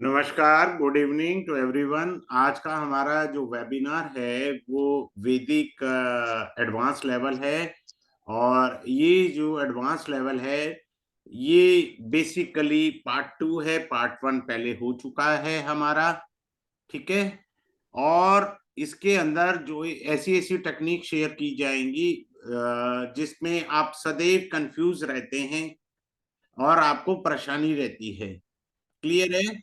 नमस्कार, good evening to everyone. आज का हमारा जो वेबिनार है वो वैदिक एडवांस लेवल है। और ये जो एडवांस लेवल है ये बेसिकली पार्ट 2 है। पार्ट 1 पहले हो चुका है हमारा, ठीक है। और इसके अंदर जो ऐसी ऐसी टेक्निक शेयर की जाएंगी जिसमें आप सदैव कंफ्यूज रहते हैं और आपको परेशानी रहती है। क्लियर है?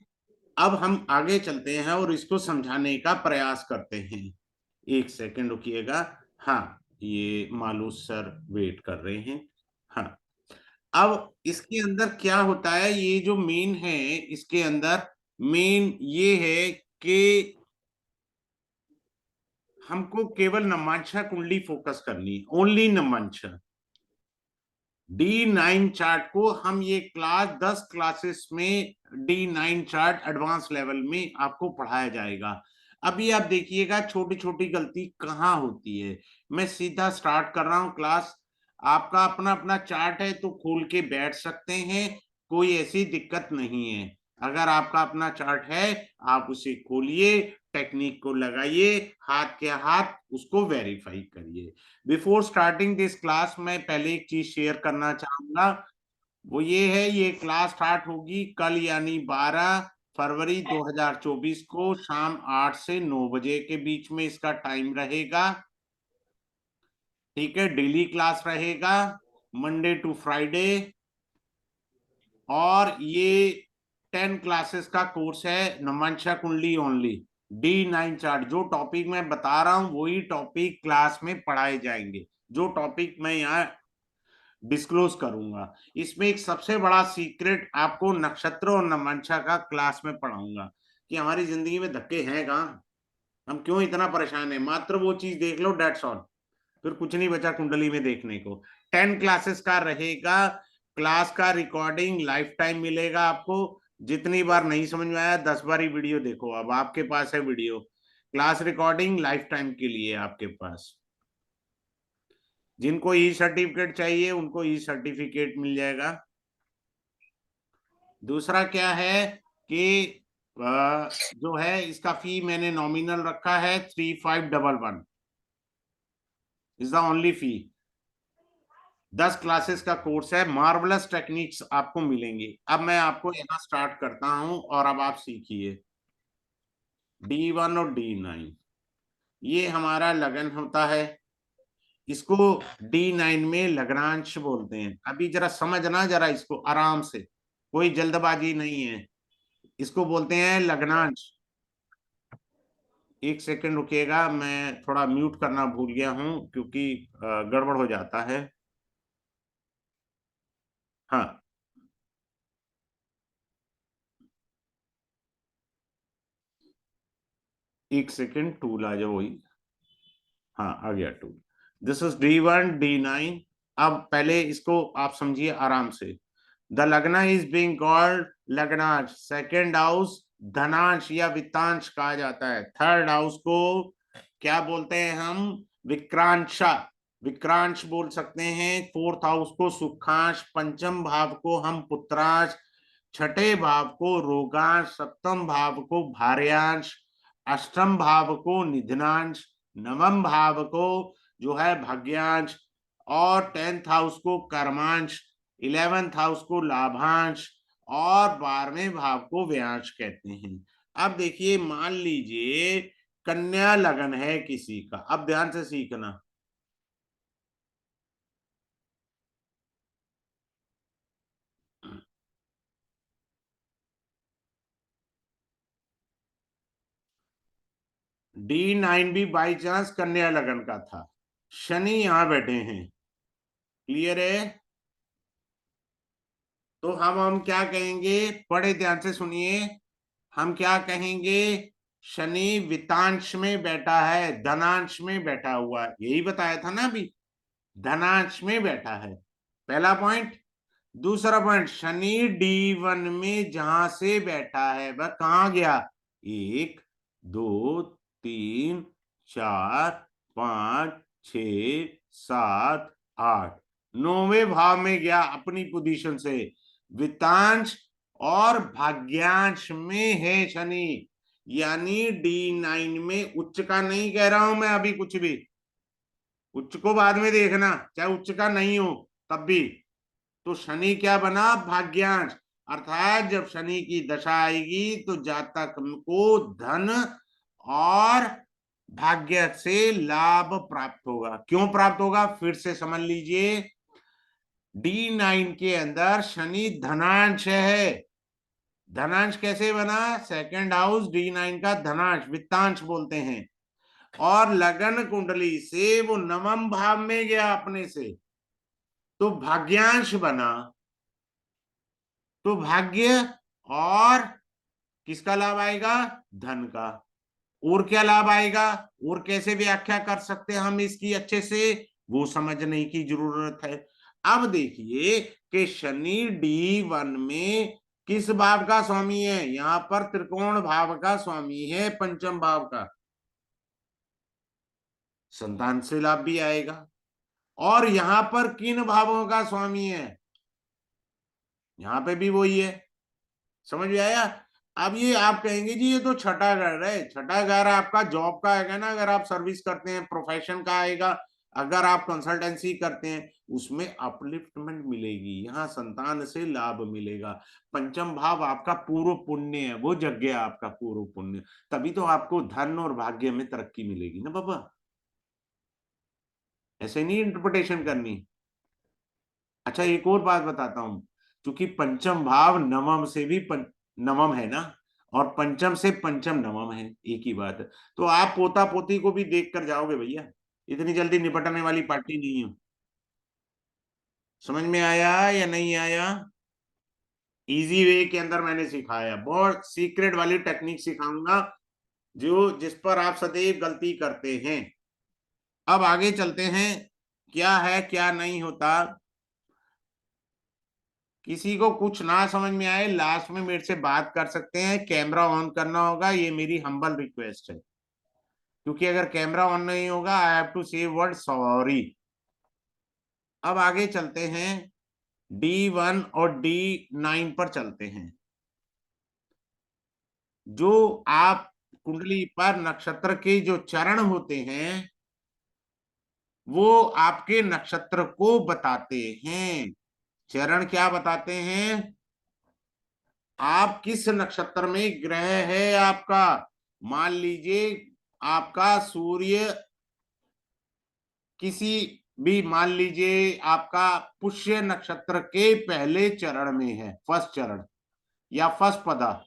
अब हम आगे चलते हैं और इसको समझाने का प्रयास करते हैं। एक सेकंड रुकिएगा। हाँ, ये मालूम सर वेट कर रहे हैं। हाँ, अब इसके अंदर क्या होता है, ये जो मेन है इसके अंदर मेन ये है कि हमको केवल नमांशा कुंडली फोकस करनी है, ओनली नमांशा। D9 चार्ट को हम ये क्लास 10 क्लासेस में D9 चार्ट एडवांस लेवल में आपको पढ़ाया जाएगा। अभी आप देखिएगा छोटी छोटी गलती कहाँ होती है। मैं सीधा स्टार्ट कर रहा हूँ क्लास। आपका अपना अपना चार्ट है तो खोल के बैठ सकते हैं, कोई ऐसी दिक्कत नहीं है। अगर आपका अपना चार्ट है आप उसे खोलिए, टेक्निक को लगाइए, हाथ के हाथ उसको वेरीफाई करिए। बिफोर स्टार्टिंग दिस क्लास मैं पहले एक चीज शेयर करना चाहूंगा। वो ये है, ये क्लास स्टार्ट होगी कल यानी 12 फरवरी 2024 को शाम 8 से 9 बजे के बीच में इसका टाइम रहेगा। ठीक है, डेली क्लास रहेगा, मंडे टू फ्राइडे। और ये 10 क्लासेस का कोर्स है, नमांशा कुंडली ओनली। D9 चार्ट जो टॉपिक मैं बता रहा हूं वही टॉपिक क्लास में पढ़ाए जाएंगे, जो टॉपिक मैं यहाँ डिस्क्लोज करूंगा। इसमें एक सबसे बड़ा सीक्रेट आपको नक्षत्र और नमांशा का क्लास में पढ़ाऊंगा कि हमारी जिंदगी में धक्के हैं कहाँ, हम क्यों इतना परेशान है। मात्र वो चीज देख लो, डेट्स ऑल, फिर कुछ नहीं बचा कुंडली में देखने को। 10 क्लासेस का रहेगा। क्लास का रिकॉर्डिंग लाइफ टाइम मिलेगा आपको। जितनी बार नहीं समझ में आया 10 बार ही वीडियो देखो, अब आपके पास है video. Class recording life time के लिए आपके पास। जिनको ई सर्टिफिकेट चाहिए उनको ई सर्टिफिकेट मिल जाएगा। दूसरा क्या है कि जो है इसका फी मैंने नॉमिनल रखा है 3511 is the only fee. 10 classes का कोर्स है, मार्वलस टेक्निक्स आपको मिलेंगे। अब मैं आपको यहाँ स्टार्ट करता हूं और अब आप सीखिए। D1 और D9 ये हमारा लगन होता है, इसको D9 में लग्रांश बोलते हैं। अभी जरा समझना, जरा इसको आराम से, कोई जल्दबाजी नहीं है। इसको बोलते हैं लग्नांश। एक सेकंड रुकिएगा, मैं थोड़ा म्यूट करना भूल गया हूं क्योंकि गड़बड़ हो जाता है। हाँ, एक सेकंड, टूल आ जाओ वही। हाँ, आ गया tool. This is D1 D9। अब पहले इसको आप समझिए आराम से। The lagna is being called lagnansh. Second house धनांश या वित्तांश कहा जाता है। थर्ड हाउस को क्या बोलते हैं हम? विक्रांशा, विक्रांश बोल सकते हैं। फोर्थ हाउस को सुखांश, पंचम भाव को हम पुत्रांश, छठे भाव को रोगांश, सप्तम भाव को भार्यांश, अष्टम भाव को निधनांश, नवम भाव को जो है भाग्यांश, और 10th हाउस को कर्मांश, 11th हाउस को लाभांश, और 12वें भाव को व्ययांश कहते हैं। अब देखिए, मान लीजिए कन्या लगन है किसी का। अब ध्यान से सीखना। D9 भी बाई चांस कन्या लगन का था, शनि यहां बैठे हैं। क्लियर है? तो हम क्या कहेंगे, बड़े ध्यान से सुनिए। हम क्या कहेंगे? शनि वित्तांश में बैठा है, धनांश में बैठा हुआ है, यही बताया था ना अभी। धनांश में बैठा है, पहला पॉइंट। दूसरा पॉइंट, शनि D1 में जहां से बैठा है वह कहां गया? 1 2 3 4 5 6 7 8 9वें भाव में गया अपनी पोजीशन से। वित्तांश और भाग्यांश में है शनि, यानी D9 में उच्च का नहीं कह रहा हूं मैं अभी कुछ भी, उच्च को बाद में देखना, चाहे उच्च का नहीं हो तब भी। तो शनि क्या बना, भाग्यांश, अर्थात जब शनि की दशा आएगी तो जातक को धन और भाग्य से लाभ प्राप्त होगा। क्यों प्राप्त होगा, फिर से समझ लीजिए। D9 के अंदर शनि धनांश है। धनांश कैसे बना, सेकंड हाउस D9 का धनांश, वित्तांश बोलते हैं, और लगन कुंडली से वो नवम भाव में गया अपने से, तो भाग्यांश बना। तो भाग्य और किसका लाभ आएगा, धन का। और क्या लाभ आएगा, और कैसे व्याख्या कर सकते हैं हम इसकी अच्छे से, वो समझने की जरूरत है। अब देखिए कि शनि D1 में किस भाव का स्वामी है, यहां पर त्रिकोण भाव का स्वामी है, पंचम भाव का, संतान से लाभ भी आएगा। और यहां पर किन भावों का स्वामी है, यहां पे भी वही है। समझ में आया। अब ये आप कहेंगे जी ये तो छठा घर है, छठा घर आपका जॉब का आएगा ना, अगर आप सर्विस करते हैं, प्रोफेशन का आएगा, अगर आप कंसल्टेंसी करते हैं उसमें अपलिफ्टमेंट मिलेगी, यहाँ संतान से लाभ मिलेगा। पंचम भाव आपका पूर्व पुण्य है, वो जग गया आपका पूर्व पुण्य, तभी तो आपको धन और भाग्य में तरक्की मिलेगी ना बाबा, ऐसे नहीं इंटरप्रिटेशन करनी। अच्छा एक और बात बताता हूं, क्योंकि पंचम भाव नवम से भी नवम है ना, और पंचम से पंचम नवम है, एक ही बात है। तो आप पोता पोती को भी देख कर जाओगे भैया, इतनी जल्दी निपटने वाली पार्टी नहीं हो। समझ में आया या नहीं आया। इजी वे के अंदर मैंने सिखाया, बहुत सीक्रेट वाली टेक्निक सिखाऊंगा जो जिस पर आप सदैव गलती करते हैं। अब आगे चलते हैं, क्या है क्या नहीं होता। किसी को कुछ ना समझ में आए लास्ट में मेरे से बात कर सकते हैं, कैमरा ऑन करना होगा, ये मेरी हम्बल रिक्वेस्ट है, क्योंकि अगर कैमरा ऑन नहीं होगा आई हैव टू से वर्ड सॉरी। अब आगे चलते हैं, D1 और D9 पर चलते हैं। जो आप कुंडली पर नक्षत्र के जो चरण होते हैं वो आपके नक्षत्र को बताते हैं। चरण क्या बताते हैं, आप किस नक्षत्र में ग्रह है आपका। मान लीजिए आपका सूर्य किसी भी, मान लीजिए आपका पुष्य नक्षत्र के पहले चरण में है, फर्स्ट चरण या फर्स्ट पदा,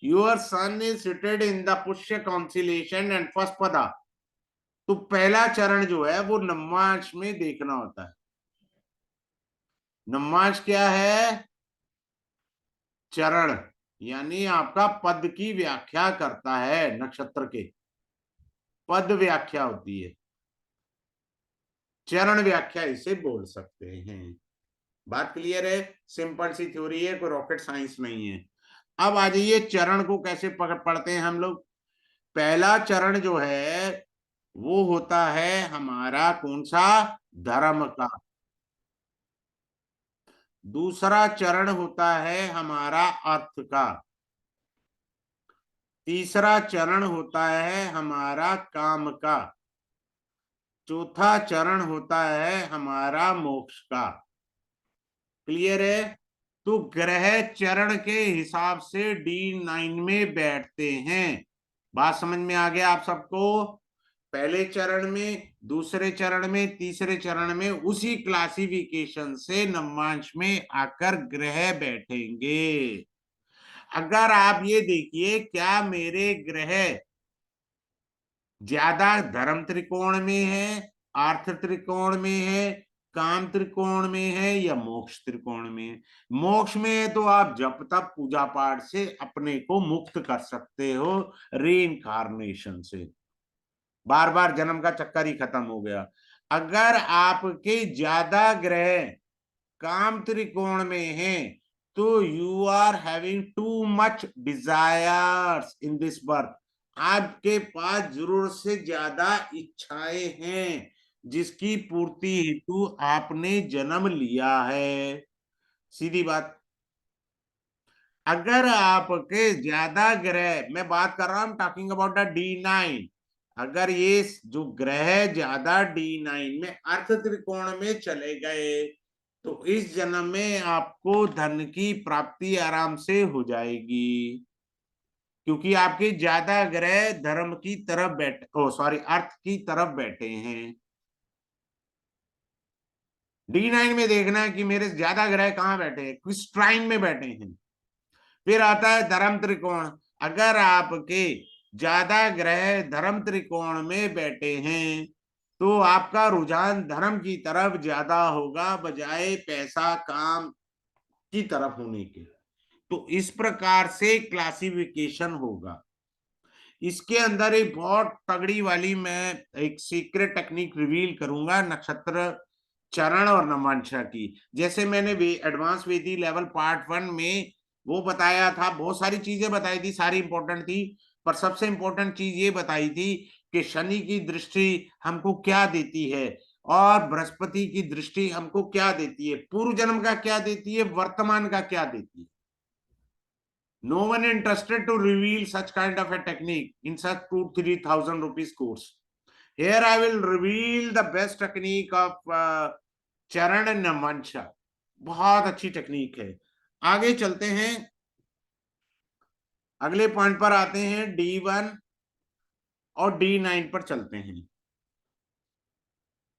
your son is seated in the Pushya conciliation and first पदा, तो पहला चरण जो है वो नवमांश में देखना होता है। नवमांश क्या है, चरण, यानी आपका पद की व्याख्या करता है, नक्षत्र के पद व्याख्या होती है, चरण व्याख्या इसे बोल सकते हैं। बात क्लियर है, सिंपल सी थ्योरी है, कोई रॉकेट साइंस नहीं है। अब आ जाइए चरण को कैसे पढ़ते हैं हम लोग। पहला चरण जो है वो होता है हमारा कौन सा, धर्म का। दूसरा चरण होता है हमारा अर्थ का। तीसरा चरण होता है हमारा काम का। चौथा चरण होता है हमारा मोक्ष का। क्लियर है। तो ग्रह चरण के हिसाब से D9 में बैठते हैं। बात समझ में आ गया आप सबको। पहले चरण में, दूसरे चरण में, तीसरे चरण में उसी क्लासिफिकेशन से नवमांश में आकर ग्रह बैठेंगे। अगर आप ये देखिए क्या मेरे ग्रह ज्यादा धर्म त्रिकोण में है, अर्थ त्रिकोण में है, काम त्रिकोण में है, या मोक्ष त्रिकोण में है। मोक्ष में है तो आप जब तक पूजा पाठ से अपने को मुक्त कर सकते हो, रीइंकार्नेशन से, बार बार जन्म का चक्कर ही खत्म हो गया। अगर आपके ज्यादा ग्रह काम त्रिकोण में है तो you are having too much desires in this birth, आपके पास जरूरत से ज्यादा इच्छाएं हैं जिसकी पूर्ति हेतु आपने जन्म लिया है। सीधी बात। अगर आपके ज्यादा ग्रह, मैं बात कर रहा हूं टॉकिंग अबाउट द D9, अगर ये जो ग्रह ज्यादा D9 में अर्थ त्रिकोण में चले गए तो इस जन्म में आपको धन की प्राप्ति आराम से हो जाएगी, क्योंकि आपके ज्यादा ग्रह धर्म की तरफ बैठे, ओ सॉरी, अर्थ की तरफ बैठे हैं। D9 में देखना है कि मेरे ज्यादा ग्रह कहाँ बैठे हैं, किस ट्राइन में बैठे हैं। फिर आता है धर्म त्रिकोण, अगर आपके ज्यादा ग्रह धर्म त्रिकोण में बैठे हैं तो आपका रुझान धर्म की तरफ ज्यादा होगा बजाय पैसा काम की तरफ होने के। तो इस प्रकार से क्लासिफिकेशन होगा। इसके अंदर एक बहुत तगड़ी वाली मैं एक सीक्रेट टेक्निक रिवील करूंगा नक्षत्र चरण और नवांशा की। जैसे मैंने एडवांस वेदी लेवल पार्ट 1 में वो बताया था, बहुत सारी चीजें बताई थी, सारी इंपॉर्टेंट थी, पर सबसे इंपॉर्टेंट चीज ये बताई थी कि शनि की दृष्टि हमको क्या देती है और बृहस्पति की दृष्टि हमको क्या देती है, पूर्व जन्म का क्या देती है, वर्तमान का क्या देती है। No one interested to reveal such kind of a technique in such 2-3 thousand rupees course. Here I will reveal the best technique of चरण नमंशा। बहुत अच्छी टेक्निक है। आगे चलते हैं, अगले पॉइंट पर आते हैं, D1 और D9 पर चलते हैं।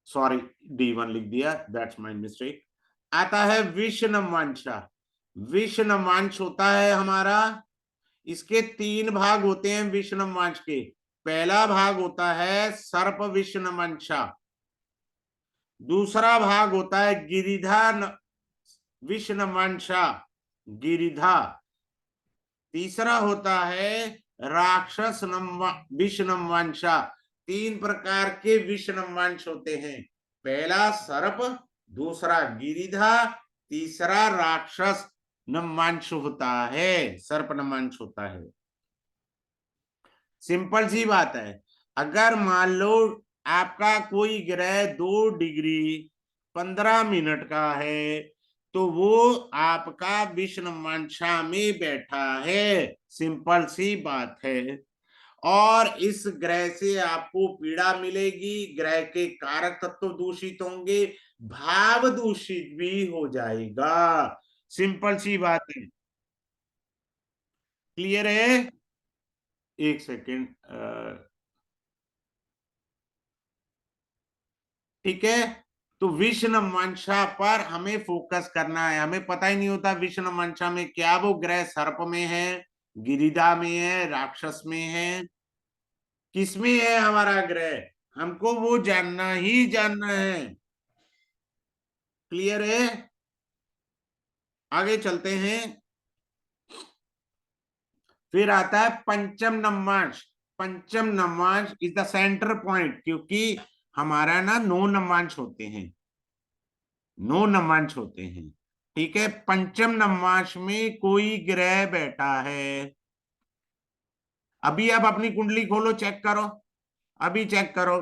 सॉरी, D1 लिख दिया, दैट्स माय मिस्टेक। आता है विश्व नमंशा। विश्व नमंश होता है हमारा, इसके 3 भाग होते हैं विष्णु वंश के। पहला भाग होता है सर्प विष्णु वंशा, दूसरा भाग होता है गिरिधा विष्णु वंशा, गिरिधा, तीसरा होता है राक्षस विष्णु वंशा। 3 प्रकार के विष्णु वंश होते हैं, पहला सर्प, दूसरा गिरिधा, तीसरा राक्षस नमवंश होता है, सर्प नमवंश होता है। सिंपल सी बात है, अगर मान लो आपका कोई ग्रह 2 डिग्री 15 मिनट का है तो वो आपका विष्णु वंशा में बैठा है, सिंपल सी बात है। और इस ग्रह से आपको पीड़ा मिलेगी, ग्रह के कारक तत्व दूषित होंगे, भाव दूषित भी हो जाएगा, सिंपल सी बात है। क्लियर है? एक सेकेंड, ठीक है। तो विष्णु मंशा पर हमें फोकस करना है। हमें पता ही नहीं होता विष्णु मंशा में क्या वो ग्रह सर्प में है, गिरिधा में है, राक्षस में है, किसमें है हमारा ग्रह, हमको वो जानना ही जानना है। क्लियर है? आगे चलते हैं। फिर आता है पंचम नवमांश। पंचम नवमांश इज द सेंटर पॉइंट, क्योंकि हमारा ना 9 नवमांश होते हैं, 9 नवमांश होते हैं। ठीक है, पंचम नवमांश में कोई ग्रह बैठा है। अभी आप अपनी कुंडली खोलो, चेक करो, अभी चेक करो,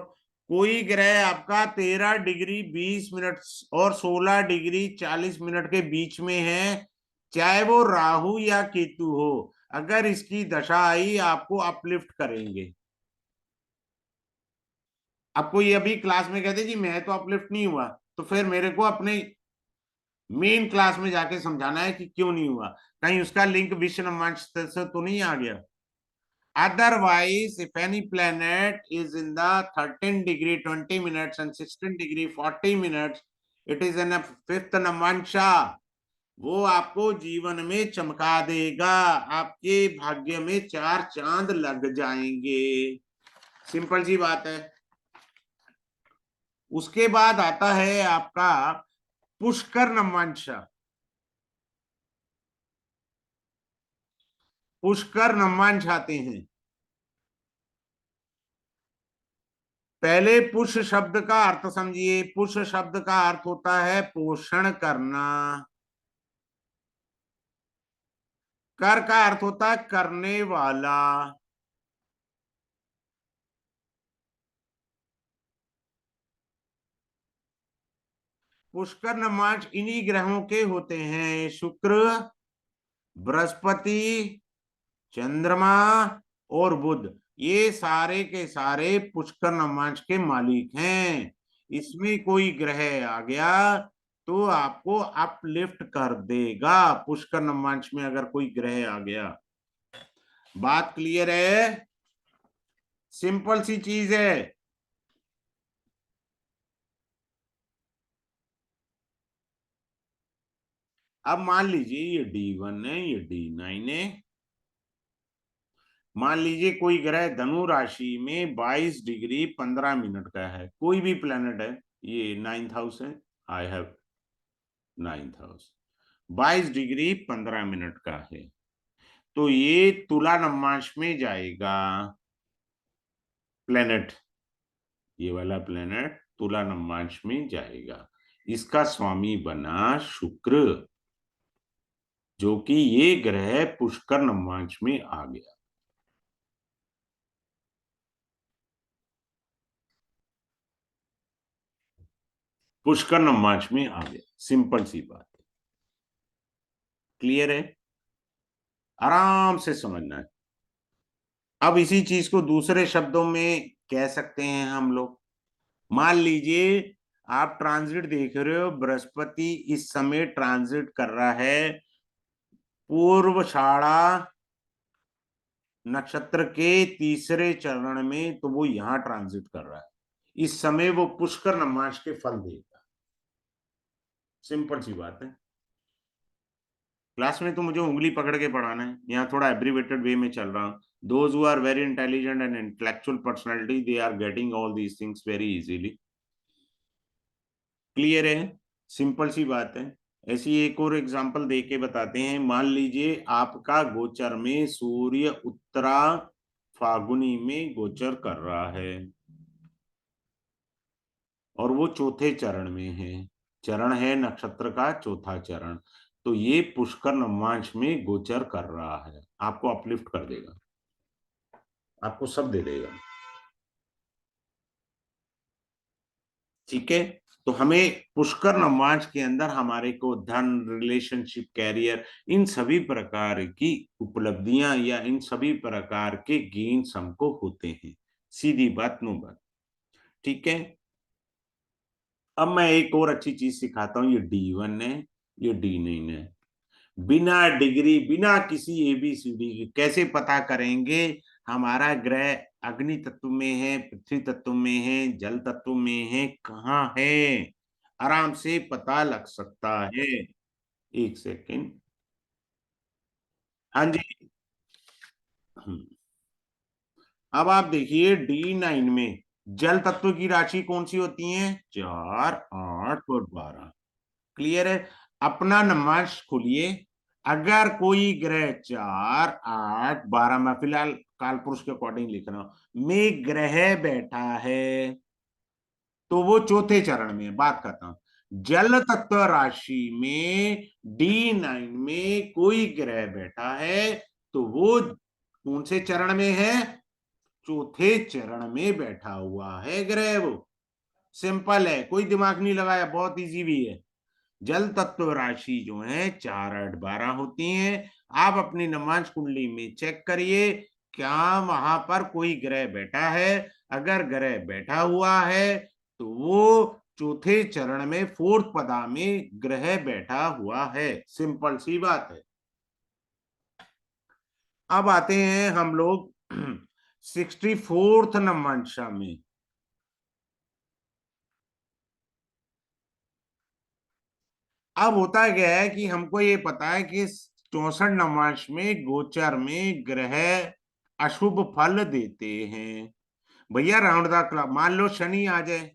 कोई ग्रह आपका 13 डिग्री 20 मिनट और 16 डिग्री 40 मिनट के बीच में है, चाहे वो राहु या केतु हो, अगर इसकी दशा आई आपको अपलिफ्ट करेंगे। अब कोई अभी क्लास में कहते जी मैं तो अपलिफ्ट नहीं हुआ, तो फिर मेरे को अपने मेन क्लास में जाके समझाना है कि क्यों नहीं हुआ, कहीं उसका लिंक विश्व मंच से तो नहीं आ गया। Otherwise, if any planet is in the 13 degree 20 minutes and 16 degree 40 minutes, it is in a fifth नवांशा, वो आपको जीवन में चमका देगा, आपके भाग्य में 4 चांद लग जाएंगे, सिंपल सी बात है। उसके बाद आता है आपका पुष्कर नवांशा। पुष्कर नवांश आते हैं। पहले पुष शब्द का अर्थ समझिए। पुष शब्द का अर्थ होता है पोषण करना, कर का अर्थ होता है करने वाला। पुष्कर नमाज इन्हीं ग्रहों के होते हैं, शुक्र, बृहस्पति, चंद्रमा और बुध, ये सारे के सारे पुष्कर नवांश के मालिक हैं। इसमें कोई ग्रह आ गया तो आपको अपलिफ्ट कर देगा। पुष्कर नवांश में अगर कोई ग्रह आ गया, बात क्लियर है? सिंपल सी चीज है। अब मान लीजिए ये D1 है, ये D9 है। मान लीजिए कोई ग्रह धनु राशि में 22 डिग्री 15 मिनट का है, कोई भी प्लेनेट है, ये 9th हाउस है, I have 9th house, 22 degree 15 minute का है, तो ये तुला नवांश में जाएगा प्लेनेट, ये वाला प्लेनेट तुला नवांश में जाएगा। इसका स्वामी बना शुक्र, जो कि ये ग्रह पुष्कर नवांश में आ गया। पुष्कर नवांश में आ गया, सिंपल सी बात है। क्लियर है? आराम से समझना है। अब इसी चीज को दूसरे शब्दों में कह सकते हैं हम लोग। मान लीजिए आप ट्रांजिट देख रहे हो, बृहस्पति इस समय ट्रांजिट कर रहा है पूर्वाषाढ़ा नक्षत्र के तीसरे चरण में, तो वो यहां ट्रांजिट कर रहा है। इस समय वो पुष्कर नवांश के फल देगा। सिंपल सी बात है। क्लास में तो मुझे उंगली पकड़ के पढ़ाना है, यहाँ थोड़ा एब्रीवेटेड वे में चल रहा हूँ। Those who are very intelligent and intellectual personality, they are getting all these things very easily. Clear है? सिंपल सी बात है। ऐसी एक और एग्जांपल दे के बताते हैं। मान लीजिए आपका गोचर में सूर्य उत्तरा फागुनी में गोचर कर रहा है और वो चौथे चरण में है, चरण है नक्षत्र का चौथा चरण, तो ये पुष्कर नवांश में गोचर कर रहा है, आपको अपलिफ्ट कर देगा, आपको सब दे देगा। ठीक है? तो हमें पुष्कर नवांश के अंदर हमारे को धन, रिलेशनशिप, कैरियर, इन सभी प्रकार की उपलब्धियां या इन सभी प्रकार के गेन्स हमको होते हैं। सीधी बात, नो बात। ठीक है? अब मैं एक और अच्छी चीज सिखाता हूं। ये D1 है, ये D9 है। बिना डिग्री, बिना किसी ABCD के कैसे पता करेंगे हमारा ग्रह अग्नि तत्व में है, पृथ्वी तत्व में है, जल तत्व में है, कहाँ है? आराम से पता लग सकता है। एक सेकेंड। हाँ जी। हम्म। अब आप देखिए D9 में जल तत्व की राशि कौन सी होती है? 4, 8 और 12। क्लियर है? अपना नमाज खोलिए। अगर कोई ग्रह 4, 8, 12, मैं फिलहाल काल पुरुष के अकॉर्डिंग लिख रहा हूं, में ग्रह बैठा है तो वो चौथे चरण में है। बात करता हूं, जल तत्व राशि में D9 में कोई ग्रह बैठा है तो वो कौन से चरण में है? चौथे चरण में बैठा हुआ है ग्रह वो। सिंपल है, कोई दिमाग नहीं लगाया, बहुत इजी भी है। जल तत्व राशि जो है 4, 8, 12 होती हैं। आप अपनी नमाज कुंडली में चेक करिए, क्या वहां पर कोई ग्रह बैठा है? अगर ग्रह बैठा हुआ है तो वो चौथे चरण में, फोर्थ पदा में ग्रह बैठा हुआ है। सिंपल सी बात है। अब आते हैं हम लोग 64th नवमांशा में। अब होता क्या है कि हमको ये पता है कि 64 नवमांश में गोचर में ग्रह अशुभ फल देते हैं। भैया राउंड द क्लॉक, मान लो शनि आ जाए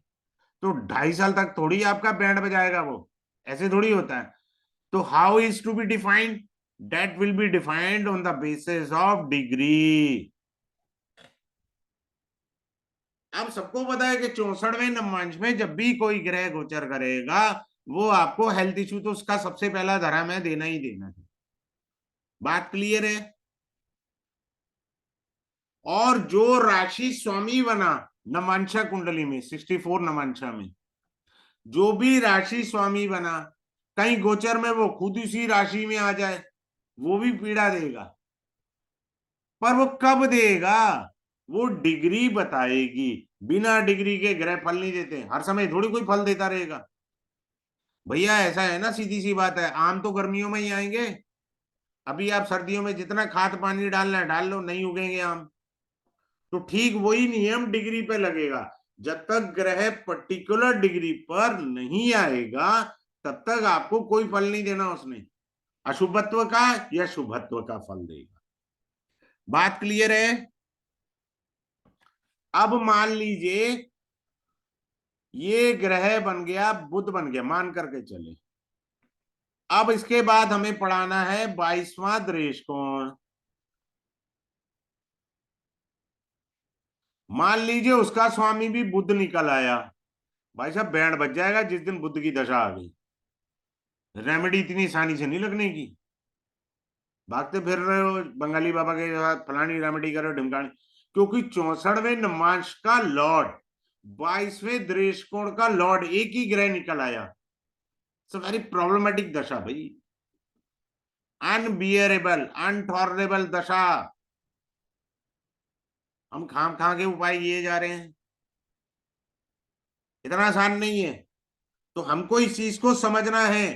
तो 2.5 साल तक थोड़ी आपका बैंड बजाएगा वो, ऐसे थोड़ी होता है। तो how is to be defined? That will be defined on the basis of degree. अब सबको पता है कि 64वें नवमांश में जब भी कोई ग्रह गोचर करेगा, वो आपको हेल्थ इश्यू तो उसका सबसे पहला धर्म है, देना ही देना है। बात क्लियर है? और जो राशि स्वामी बना नवांशा कुंडली में, 64 नवांशा में जो भी राशि स्वामी बना, कहीं गोचर में वो खुद उसी राशि में आ जाए, वो भी पीड़ा देगा, पर वो कब देगा, वो डिग्री बताएगी। बिना डिग्री के ग्रह फल नहीं देते, हर समय थोड़ी कोई फल देता रहेगा भैया। ऐसा है ना, सीधी सी बात है, आम तो गर्मियों में ही आएंगे। अभी आप सर्दियों में जितना खाद पानी डालना है डाल लो, नहीं उगेंगे आम। तो ठीक वही नियम डिग्री पे लगेगा। जब तक ग्रह पर्टिकुलर डिग्री पर नहीं आएगा तब तक आपको कोई फल नहीं देना उसने, अशुभत्व का या शुभत्व का फल देगा। बात क्लियर है? अब मान लीजिए ये ग्रह बन गया, बुध बन गया, मान करके चले। अब इसके बाद हमें पढ़ाना है 22वां दृष्टिकोण। मान लीजिए उसका स्वामी भी बुध निकल आया, भाई साहब बैंड बज जाएगा जिस दिन बुध की दशा आ गई। रेमेडी इतनी आसानी से नहीं लगने की, भागते फिर रहे हो बंगाली बाबा के साथ, फलानी रेमेडी करो ढिमकानी। क्योंकि 64वें नमांश का लॉर्ड, 22वें दृष्टिकोण का लॉर्ड एक ही ग्रह निकल आया। सो वेरी प्रॉब्लमेटिक दशा भाई, अनबियरेबल अनटॉलरेबल दशा। हम खाम खा के उपाय किए जा रहे हैं, इतना आसान नहीं है। तो हमको इस चीज को समझना है।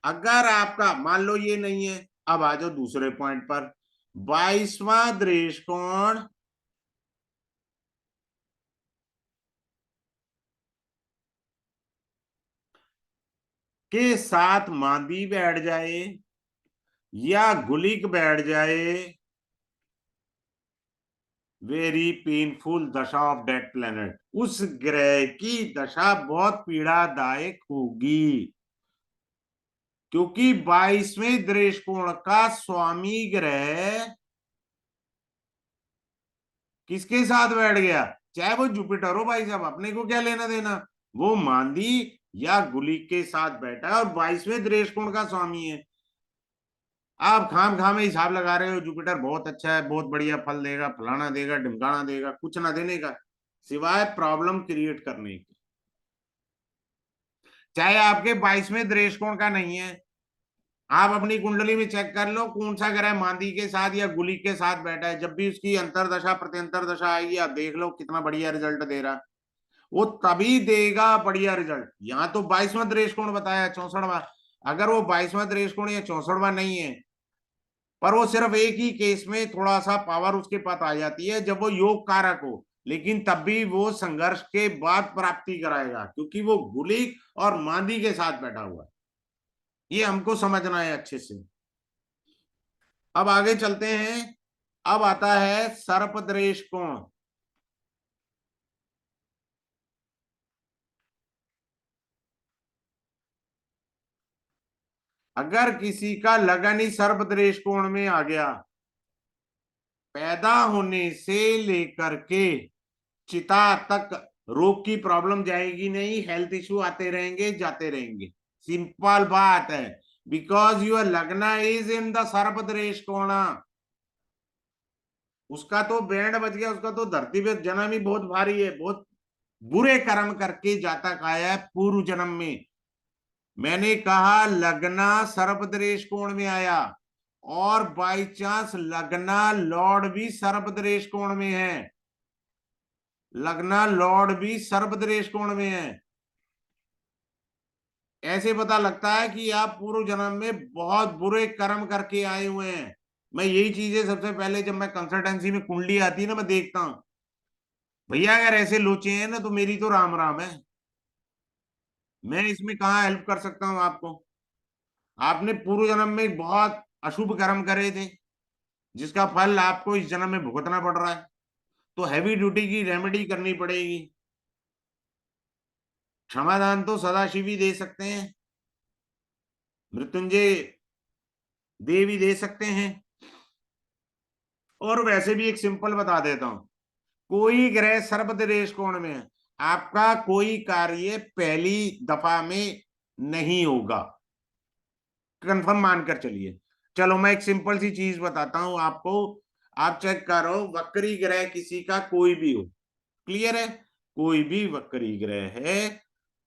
अगर आपका मान लो ये नहीं है, अब आ जाओ दूसरे पॉइंट पर। 22वां दृष्टिकोण के साथ मांदी बैठ जाए या गुलिक बैठ जाए, वेरी पेनफुल दशा ऑफ डेड प्लेनेट, उस ग्रह की दशा बहुत पीड़ादायक होगी। क्योंकि 22वें दृष्टिकोण का स्वामी ग्रह किसके साथ बैठ गया, चाहे वो जुपिटर हो भाई साहब, अपने को क्या लेना देना। वो मांदी या गुलिक के साथ बैठा है और 22वें दृष्टिकोण का स्वामी है। आप खाम खाम में हिसाब लगा रहे हो जुपिटर बहुत अच्छा है, बहुत बढ़िया फल देगा, फलाना देगा ढिमकाना देगा, कुछ ना देने का सिवाय प्रॉब्लम क्रिएट करने की। चाहे आपके 22वें दृष्टिकोण का नहीं है, आप अपनी कुंडली में चेक कर लो कौन सा ग्रह मांदी के साथ या गुली के साथ बैठा है। जब भी उसकी अंतरदशा प्रत्यंतर दशा आएगी आप देख लो कितना बढ़िया रिजल्ट दे रहा है। वो तभी देगा बढ़िया रिजल्ट। यहाँ तो 22वां दृष्टिकोण बताया, 64वां। अगर वो 22वां दृष्टिकोण या 64वां नहीं है, पर वो सिर्फ एक ही केस में थोड़ा सा पावर उसके पास आ जाती है जब वो योग कारक हो, लेकिन तब भी वो संघर्ष के बाद प्राप्ति कराएगा क्योंकि वो गुलिक और मांदी के साथ बैठा हुआ है। ये हमको समझना है अच्छे से। अब आगे चलते हैं। अब आता है सर्पदृष्ट कोण। अगर किसी का लगन ही सर्पदृष्ट कोण में आ गया, पैदा होने से लेकर के चिता तक रोग की प्रॉब्लम जाएगी नहीं, हेल्थ इश्यू आते रहेंगे जाते रहेंगे। सिंपल बात है, बिकॉज यूर लग्न इज इन द सर्पदृष्ट कोण। उसका तो बैंड बज गया, उसका तो धरती पे जन्म ही बहुत भारी है, बहुत बुरे कर्म करके जातक आया है पूर्व जन्म में। मैंने कहा लगना सर्पदृष्ट कोण में आया और बाई चांस लगना लॉर्ड भी सर्पदृष्ट कोण में है, लगना लॉर्ड भी सर्पदृष्ट कोण में है। ऐसे पता लगता है कि आप पूर्व जन्म में बहुत बुरे कर्म करके आए हुए हैं। मैं यही चीजें सबसे पहले जब मैं कंसल्टेंसी में कुंडली आती है ना मैं देखता हूं, भैया अगर ऐसे लोचे हैं ना तो मेरी तो राम राम है। मैं इसमें कहाँ हेल्प कर सकता हूँ आपको। आपने पूर्व जन्म में बहुत अशुभ कर्म करे थे जिसका फल आपको इस जन्म में भुगतना पड़ रहा है, तो हैवी ड्यूटी की रेमेडी करनी पड़ेगी। क्षमादान तो सदाशिव ही दे सकते हैं, मृत्युंजय देवी दे सकते हैं। और वैसे भी एक सिंपल बता देता हूं, कोई ग्रह सर्पदृष्ट कोण में है, आपका कोई कार्य पहली दफा में नहीं होगा, कंफर्म मानकर चलिए। चलो मैं एक सिंपल सी चीज बताता हूं आपको। आप चेक करो, वक्री ग्रह किसी का कोई भी हो, क्लियर है, कोई भी वक्री ग्रह है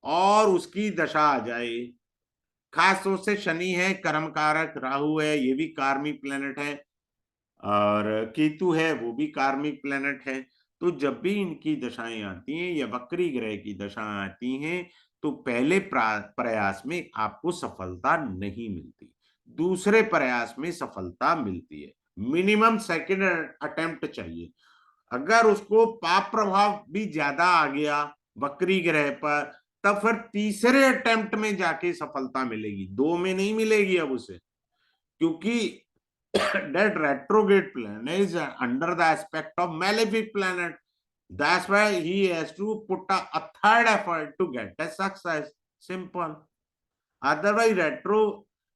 और उसकी दशा आ जाए, खास तौर से शनि है कर्म कारक, राहु है ये भी कार्मिक प्लेनेट है, और केतु है वो भी कार्मिक प्लेनेट है। तो जब भी इनकी दशाएं आती हैं या वक्री ग्रह की दशाएं आती हैं तो पहले प्रयास में आपको सफलता नहीं मिलती, दूसरे प्रयास में सफलता मिलती है। मिनिमम सेकंड अटेम्प्ट चाहिए। अगर उसको पाप प्रभाव भी ज्यादा आ गया वक्री ग्रह पर, तब फिर तीसरे अटेम्प्ट में जाके सफलता मिलेगी, दो में नहीं मिलेगी अब उसे, क्योंकि that retrograde planet is under the aspect of malefic planet. That's why he has to put a third effort to get a success. Simple. Otherwise retro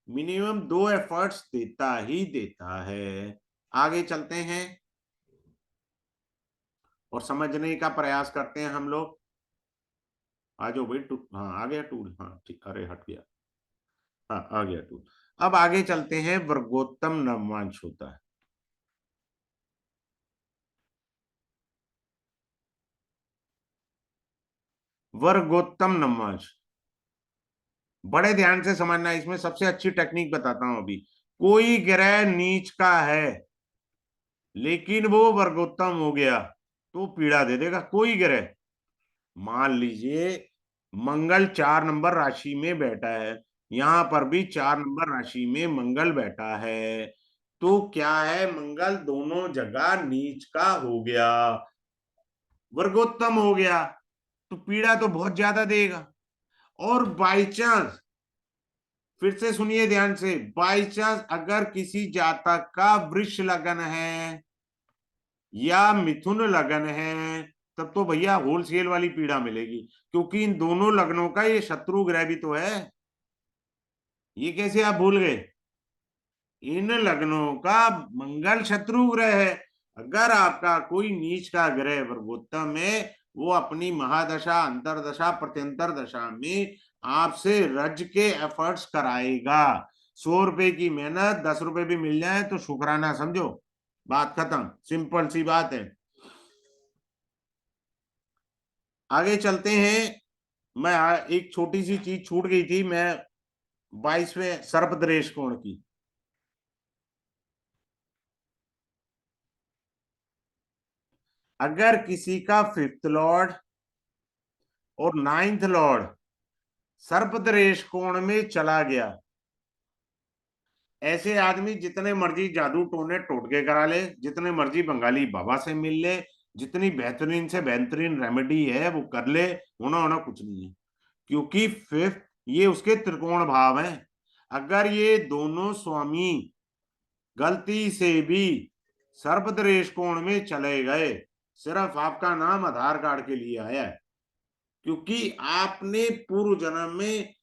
minimum दो एफर्ट्स देता ही देता है। आगे चलते हैं और समझने का प्रयास करते हैं हम लोग। आ जाओ भाई, हाँ आ गया टूल, हाँ ठीक, अरे हट गया, हाँ आ गया टूल। अब आगे चलते हैं, वर्गोत्तम नवमांश होता है। वर्गोत्तम नवमांश बड़े ध्यान से समझना, इसमें सबसे अच्छी टेक्निक बताता हूं अभी। कोई ग्रह नीच का है लेकिन वो वर्गोत्तम हो गया तो पीड़ा दे देगा, कोई ग्रह। मान लीजिए मंगल 4 नंबर राशि में बैठा है, यहां पर भी 4 नंबर राशि में मंगल बैठा है, तो क्या है, मंगल दोनों जगह नीच का हो गया, वर्गोत्तम हो गया, तो पीड़ा तो बहुत ज्यादा देगा। और बाई चांस, फिर से सुनिए ध्यान से, बाई चांस अगर किसी जातक का वृष लगन है या मिथुन लगन है, तब तो भैया होलसेल वाली पीड़ा मिलेगी, क्योंकि इन दोनों लग्नों का ये शत्रु ग्रह भी तो है। ये कैसे आप भूल गए? इन लग्नों का मंगल शत्रु ग्रह है। अगर आपका कोई नीच का ग्रह वर्गोत्तम है, वो अपनी महादशा अंतरदशा प्रत्यंतर दशा में आपसे रज के एफर्ट्स कराएगा। 100 रुपए की मेहनत 10 रुपए भी मिल जाए तो शुक्राना समझो, बात खत्म, सिंपल सी बात है। आगे चलते हैं। मैं एक छोटी सी चीज छूट गई थी, मैं 22वें सर्पदरेश कोण की। अगर किसी का 5th लॉर्ड और 9th लॉर्ड सर्पदरेश कोण में चला गया, ऐसे आदमी जितने मर्जी जादू टोने टोटके करा ले, जितने मर्जी बंगाली बाबा से मिल ले, जितनी बेहतरीन से बेहतरीन रेमेडी है वो कर ले, होना होना कुछ नहीं है। क्योंकि 5th ये उसके त्रिकोण भाव है। अगर ये दोनों स्वामी गलती से भी सर्पदरेश कोण में चले गए, सिर्फ आपका नाम आधार कार्ड के लिए आया है, क्योंकि आपने पूर्व जन्म में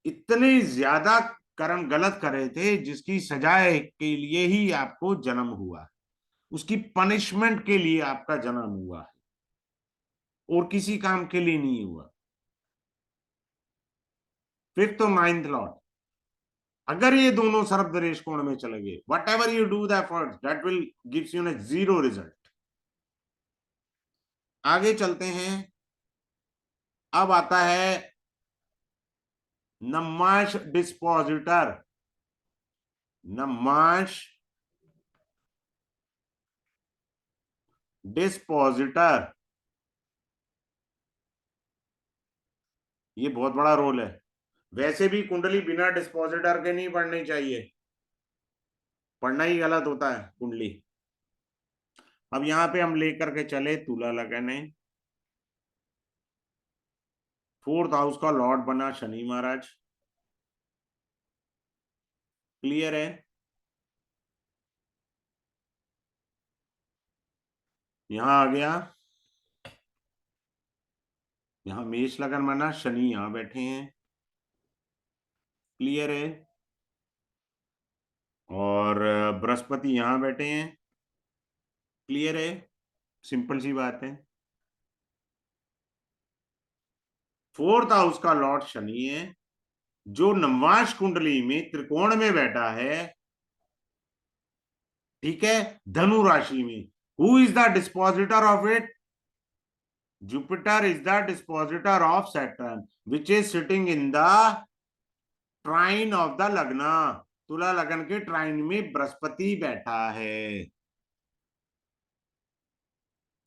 इतने ज्यादा कर्म गलत करे थे जिसकी सजाए के लिए ही आपको जन्म हुआ, उसकी पनिशमेंट के लिए आपका जन्म हुआ है, और किसी काम के लिए नहीं हुआ। 5th और 9th लॉर्ड अगर ये दोनों सर्पदरेश कोण में चले गए, what ever you do the efforts that will gives you zero result. आगे चलते हैं। अब आता है नमाश डिस्पोजिटर। नमाश डिस्पोजिटर, ये बहुत बड़ा रोल है। वैसे भी कुंडली बिना डिस्पोजिटर के नहीं पढ़नी चाहिए, पढ़ना ही गलत होता है कुंडली। अब यहां पे हम लेकर के चले तुला लगन है, 4th हाउस का लॉर्ड बना शनि महाराज, क्लियर है। यहां आ गया, यहां मेष लगन बना, शनि यहां बैठे हैं, क्लियर है। और बृहस्पति यहां बैठे हैं, क्लियर है, सिंपल सी बात है। 4th हाउस का लॉर्ड शनि है, जो नववांश कुंडली में त्रिकोण में बैठा है, ठीक है, धनु राशि में। Who is the dispositor of it? Jupiter is the dispositor of Saturn, which is sitting in the trine of the lagna, तुला लगन के ट्राइन में बृहस्पति बैठा है।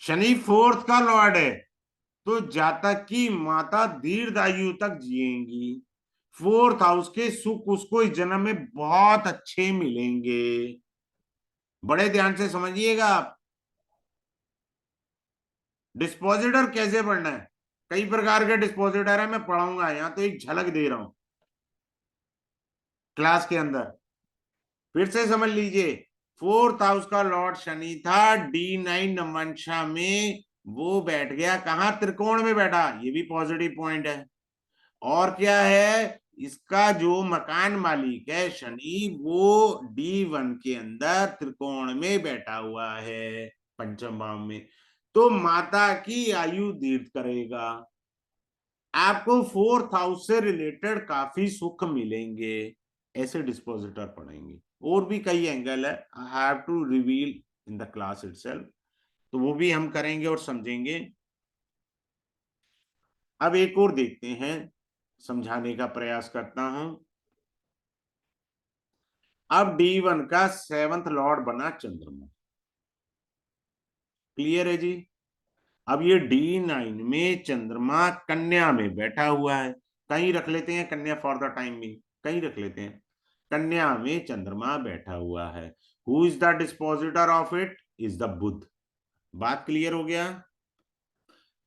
शनि फोर्थ का लॉर्ड है, तो जातक की माता दीर्घायु तक जिएंगी। फोर्थ हाउस के सुख उसको इस जन्म में बहुत अच्छे मिलेंगे। बड़े ध्यान से समझिएगा आप। डिस्पोजिटर कैसे पढ़ना है, कई प्रकार के डिस्पोजिटर है, मैं पढ़ाऊंगा, यहां तो एक झलक दे रहा हूं क्लास के अंदर। फिर से समझ लीजिए, फोर्थ हाउस का लॉर्ड शनि था, D9 नवंशा में, वो बैठ गया कहां, त्रिकोण में बैठा, ये भी पॉजिटिव पॉइंट है। और क्या है, इसका जो मकान मालिक है शनि, वो D1 के अंदर त्रिकोण में बैठा हुआ है, पंचम भाव में, तो माता की आयु दीर्घ करेगा। आपको फोर्थ हाउस से रिलेटेड काफी सुख मिलेंगे। ऐसे डिस्पोजिटर पढ़ेंगे, और भी कई एंगल है, I have to reveal in the class itself, तो वो भी हम करेंगे और समझेंगे। अब एक और देखते हैं, समझाने का प्रयास करता हूं। अब D1 का सेवंथ लॉर्ड बना चंद्रमा। क्लियर है जी। अब ये D9 में चंद्रमा कन्या में बैठा हुआ है, कहीं रख लेते हैं कन्या फॉर द टाइम में, कहीं रख लेते हैं, कन्या में चंद्रमा बैठा हुआ है। Who is the dispositor of it, is the Budh. बात क्लियर हो गया।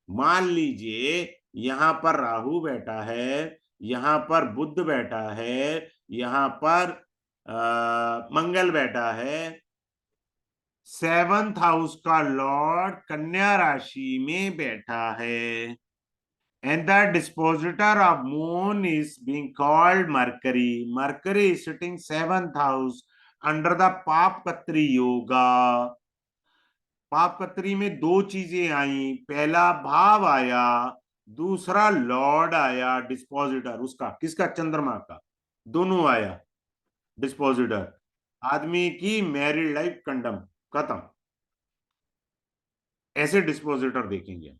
मान लीजिए यहां पर राहु बैठा है, यहां पर बुध बैठा है, यहां पर मंगल बैठा है। सेवंथ हाउस का लॉर्ड कन्या राशि में बैठा है, and the dispositor of moon is being called Mercury. Mercury is sitting seventh house under the पापकत्री yoga. पापकत्री में दो चीजें आई, पहला भाव आया, दूसरा लॉर्ड आया, डिस्पोजिटर उसका, किसका, चंद्रमा का, दोनों आया डिस्पोजिटर। आदमी की मैरिड लाइफ कंडम, खत्म। ऐसे डिस्पोजिटर देखेंगे।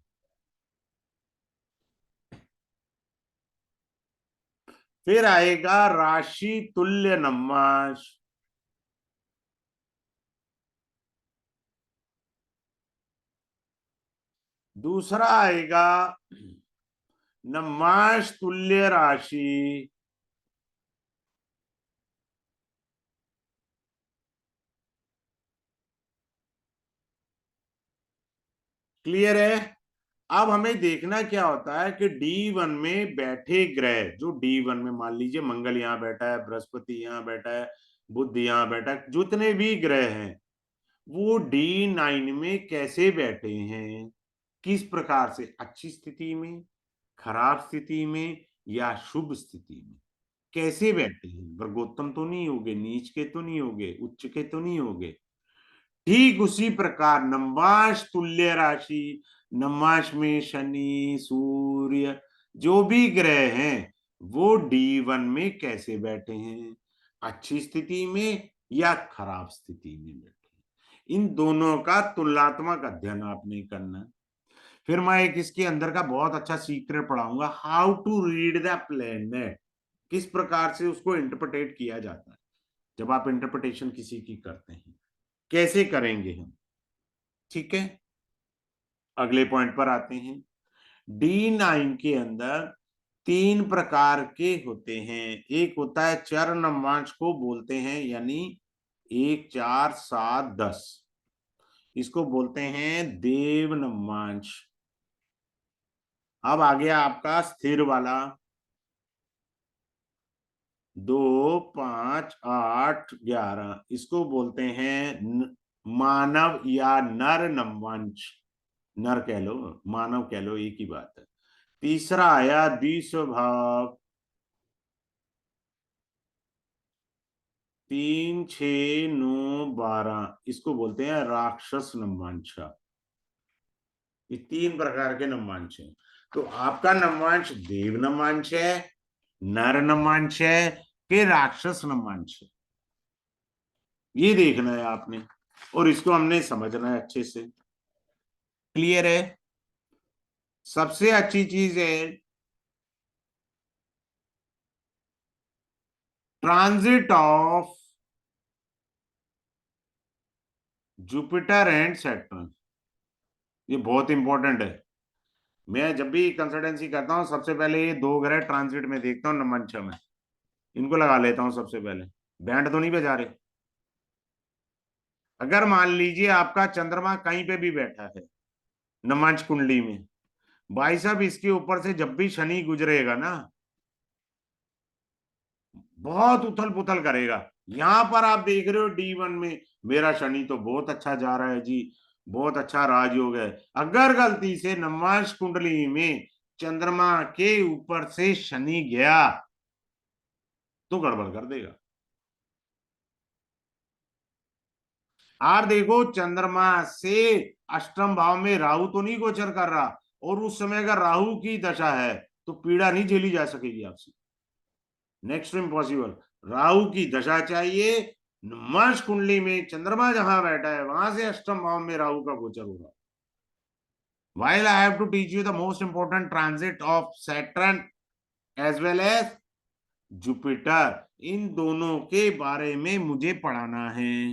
फिर आएगा राशि तुल्य नम्माश। दूसरा आएगा नम्माश तुल्य राशि। क्लियर है। अब हमें देखना क्या होता है कि D1 में बैठे ग्रह, जो D1 में मान लीजिए मंगल यहां बैठा है, बृहस्पति यहां बैठा है, बुध यहां बैठा है, जितने भी ग्रह हैं वो D9 में कैसे बैठे हैं, किस प्रकार से, अच्छी स्थिति में, खराब स्थिति में, या शुभ स्थिति में, कैसे बैठे हैं, वर्गोत्तम तो नहीं होगे, नीच के तो नहीं होगे, उच्च के तो नहीं होगे। ठीक उसी प्रकार नम्बाश तुल्य राशि, नम्बाश में शनि, सूर्य, जो भी ग्रह हैं वो D1 में कैसे बैठे हैं, अच्छी स्थिति में या खराब स्थिति में बैठे, इन दोनों का तुलनात्मक अध्ययन आपने करना। फिर मैं एक इसके अंदर का बहुत अच्छा सीक्रेट पढ़ाऊंगा, how to read the planet, किस प्रकार से उसको इंटरप्रेट किया जाता है, जब आप इंटरप्रिटेशन किसी की करते हैं कैसे करेंगे हम। ठीक है, अगले पॉइंट पर आते हैं। D9 के अंदर तीन प्रकार के होते हैं, एक होता है चर नवांश को बोलते हैं, यानी 1 4 7 10, इसको बोलते हैं देव नवांश। अब आ गया आपका स्थिर वाला, 2 5 8 11, इसको बोलते हैं मानव या नर नवांश, नर कह लो मानव कह लो, एक ही बात है। तीसरा आया द्विस्वभाव, 3 6 9 12, इसको बोलते हैं राक्षस नवमांशा। ये तीन प्रकार के नवमांश हैं। तो आपका नवमांश देव नवमांश है, नर नवमांश है, कि राक्षस नवमांश है, ये देखना है आपने, और इसको हमने समझना है अच्छे से। क्लियर है। सबसे अच्छी चीज है transit of Jupiter and Saturn, ये बहुत इंपॉर्टेंट है। मैं जब भी कंसल्टेंसी करता हूँ सबसे पहले ये दो ग्रह ट्रांजिट में देखता हूँ नमंच में, इनको लगा लेता हूँ सबसे पहले। बैंड तो नहीं बजा रहे। अगर मान लीजिए आपका चंद्रमा कहीं पे भी बैठा है नमंच कुंडली में, भाई साहब इसके ऊपर से जब भी शनि गुजरेगा ना, बहुत उथल पुथल करेगा। यहां पर आप देख रहे हो D1 में मेरा शनि तो बहुत अच्छा जा रहा है जी, बहुत अच्छा राजयोग है। अगर गलती से नमाज कुंडली में चंद्रमा के ऊपर से शनि गया तो गड़बड़ कर देगा। और देखो चंद्रमा से अष्टम भाव में राहु तो नहीं गोचर कर रहा, और उस समय अगर राहु की दशा है तो पीड़ा नहीं झेली जा सकेगी आपसे, नेक्स्ट इम्पॉसिबल। राहु की दशा चाहिए, मर्श कुंडली में चंद्रमा जहां बैठा है वहां से अष्टम भाव में राहु का गोचर होगा। While I have to teach you the most important transit of Saturn as well as Jupiter, इन दोनों के बारे में मुझे पढ़ाना है।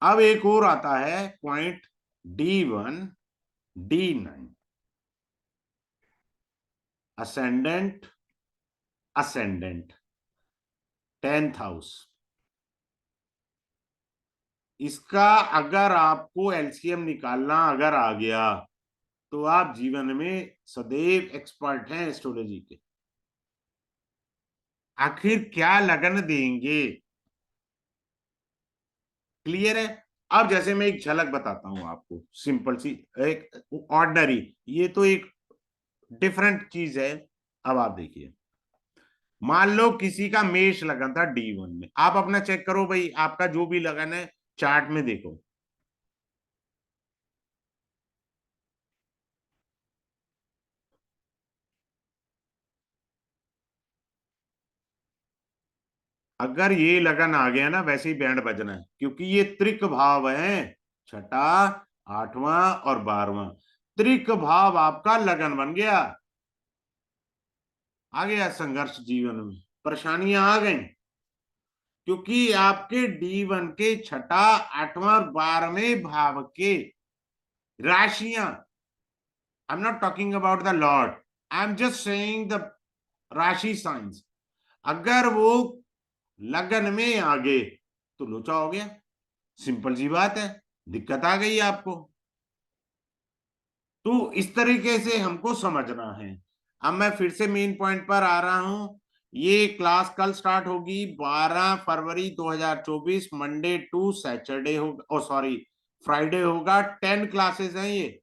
अब एक और आता है point D1 D9, ascendant ascendant 10th house. इसका अगर आपको एलसीएम निकालना अगर आ गया तो आप जीवन में सदैव एक्सपर्ट हैं एस्ट्रोलॉजी के। आखिर क्या लगन देंगे, क्लियर है। अब जैसे मैं एक झलक बताता हूं आपको, सिंपल सी, एक ऑर्डिनरी, ये तो एक डिफरेंट चीज है। अब आप देखिए, मान लो किसी का मेष लगन था D1 में, आप अपना चेक करो भाई, आपका जो भी लगन है चार्ट में देखो। अगर ये लगन आ गया ना, वैसे ही बैंड बजना है, क्योंकि ये त्रिक भाव है, छठा, आठवां और 12वां। त्रिक भाव आपका लगन बन गया, आ गया संघर्ष जीवन में, परेशानियां आ गई, क्योंकि आपके D1 के छठा, आठवां और 12वें भाव के राशियां, I am not talking about the Lord, I am just saying the राशि साइंस, अगर वो लगन में आ गए तो लोचा हो गया, सिंपल सी बात है, दिक्कत आ गई आपको। तो इस तरीके से हमको समझना है। अब मैं फिर से मेन पॉइंट पर आ रहा हूं। ये क्लास कल स्टार्ट होगी 12 फरवरी 2024, मंडे टू सैटरडे होगा, ओ सॉरी फ्राइडे होगा। 10 क्लासेस हैं ये,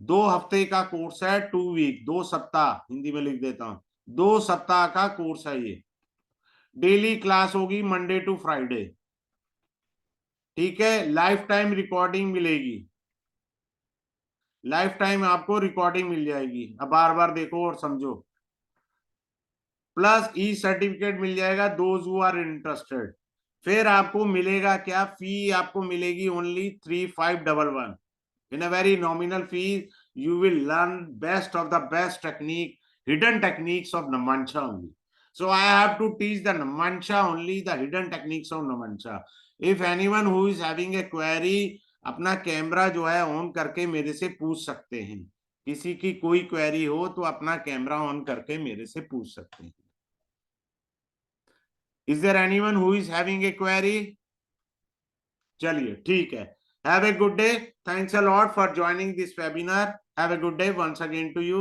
2 हफ्ते का कोर्स है, 2 वीक, 2 सप्ताह, हिंदी में लिख देता हूं, 2 सप्ताह का कोर्स है ये। डेली क्लास होगी मंडे टू फ्राइडे, ठीक है। लाइफ टाइम रिकॉर्डिंग मिलेगी, लाइफ टाइम आपको रिकॉर्डिंग मिल जाएगी, अब बार बार देखो और समझो। प्लस ई सर्टिफिकेट मिल जाएगा दोज हु आर इंटरेस्टेड। फिर आपको मिलेगा क्या, फी आपको मिलेगी only 3511 in a very nominal fee. You will learn best of the best technique, hidden techniques of Namansha only. So I have to teach the Namansha only, the hidden techniques of Namansha. If anyone who is having a query, अपना camera जो है on करके मेरे से पूछ सकते हैं। किसी की कोई क्वेरी हो तो अपना कैमरा ऑन करके मेरे से पूछ सकते हैं। Is there anyone who is having a query? चलिए ठीक है। Have a good day. Thanks a lot for joining this webinar. Have a good day once again to you.